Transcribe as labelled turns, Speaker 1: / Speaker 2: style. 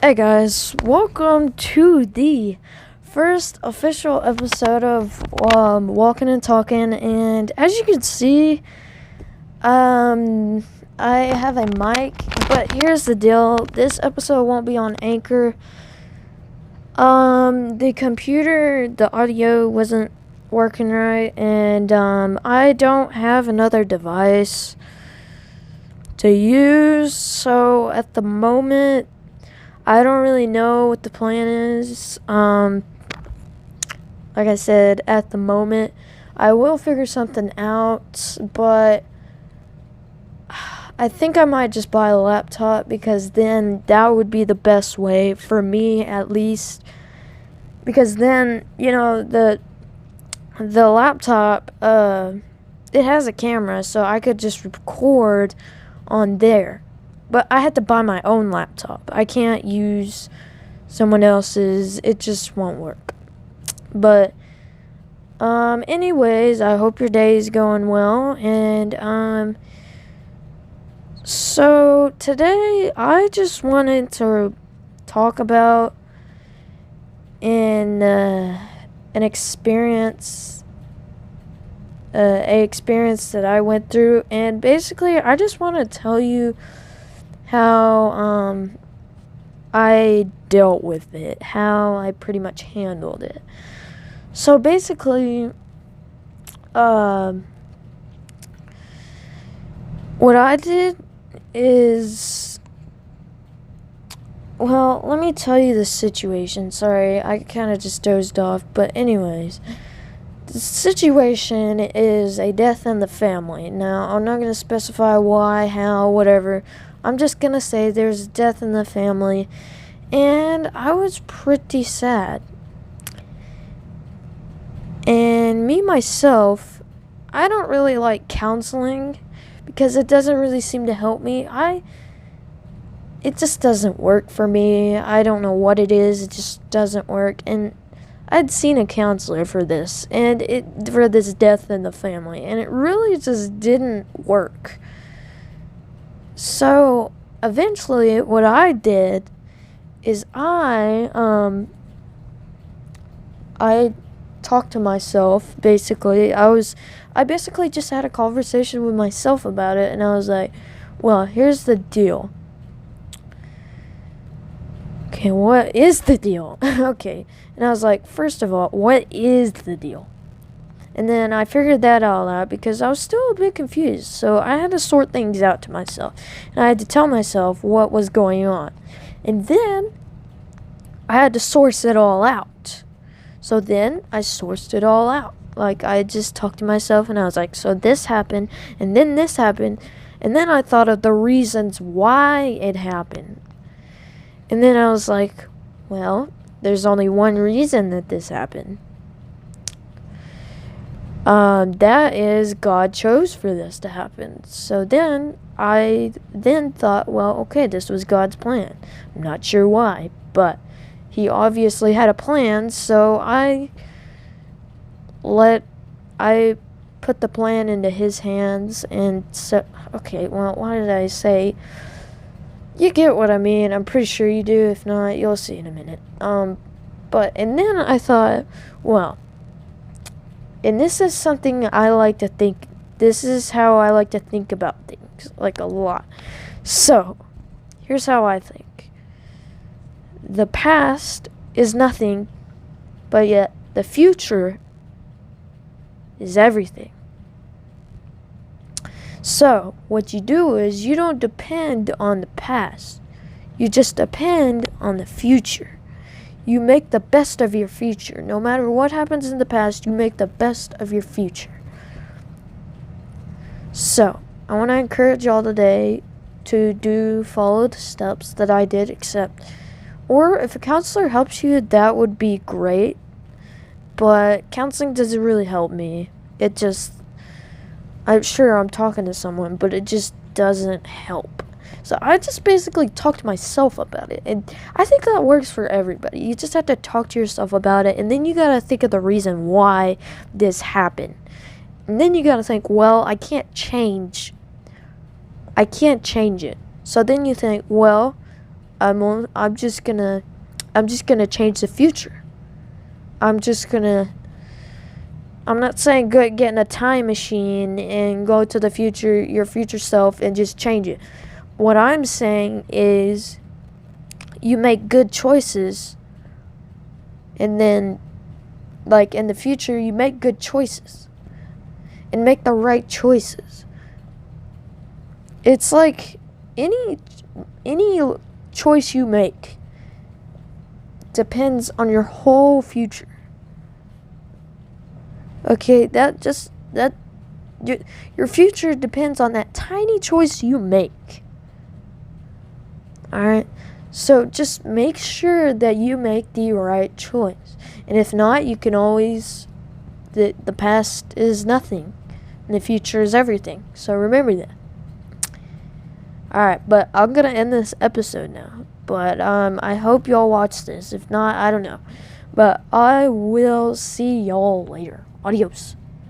Speaker 1: Hey guys, welcome to the first official episode of Walking and Talking. And as you can see, I have a mic, but here's the deal: this episode won't be on Anchor. The computer, the audio wasn't working right, and I don't have another device to use, so at the moment I don't really know what the plan is. Like I said, at the moment, I will figure something out, but I think I might just buy a laptop, because then that would be the best way for me, at least. Because then, the laptop, it has a camera, so I could just record on there. But I had to buy my own laptop. I can't use someone else's. It just won't work. But anyways, I hope your day is going well. And so today I just wanted to talk about an experience that I went through, and basically I just want to tell you how I dealt with it, how I pretty much handled it. So basically, what I did is, well, let me tell you the situation. Sorry, I kind of just dozed off, but anyways, the situation is a death in the family. Now, I'm not going to specify why, how, whatever. I'm just going to say there's a death in the family, and I was pretty sad. And me, myself, I don't really like counseling, because it doesn't really seem to help me. It just doesn't work for me. I don't know what it is. It just doesn't work. And I'd seen a counselor for this, for this death in the family, and it really just didn't work. So eventually what I did is I talked to myself. Basically, I basically just had a conversation with myself about it, and I was like, well, here's the deal. Okay, what is the deal? Okay. And I was like, first of all, what is the deal? And then I figured that all out, because I was still a bit confused. So I had to sort things out to myself. And I had to tell myself what was going on. And then I had to source it all out. So then I sourced it all out. Like, I just talked to myself, and I was like, so this happened, and then this happened. And then I thought of the reasons why it happened. And then I was like, well, there's only one reason that this happened. That is, God chose for this to happen. So then I thought, well, okay, this was God's plan. I'm not sure why, but he obviously had a plan. So I put the plan into his hands. And so, okay, well, why did I say? You get what I mean. I'm pretty sure you do. If not, you'll see in a minute. And then I thought, well, and this is something I like to think. This is how I like to think about things, like a lot. So, here's how I think. The past is nothing, but yet the future is everything. So, what you do is you don't depend on the past. You just depend on the future. You make the best of your future. No matter what happens in the past, you make the best of your future. So, I want to encourage y'all today to follow the steps that I did, or if a counselor helps you, that would be great. But counseling doesn't really help me. I'm sure I'm talking to someone, but it just doesn't help. So I just basically talked to myself about it. And I think that works for everybody. You just have to talk to yourself about it. And then you got to think of the reason why this happened. And then you got to think, well, I can't change it. So then you think, well, I'm just gonna change the future. I'm not saying get in a time machine and go to the future, your future self, and just change it. What I'm saying is you make good choices, and then, like, in the future, you make good choices and make the right choices. It's like any choice you make depends on your whole future. Okay, your future depends on that tiny choice you make. Alright? So just make sure that you make the right choice. And if not, you can always, the past is nothing and the future is everything. So remember that. Alright, but I'm gonna end this episode now. But I hope y'all watch this. If not, I don't know. But I will see y'all later. Adios.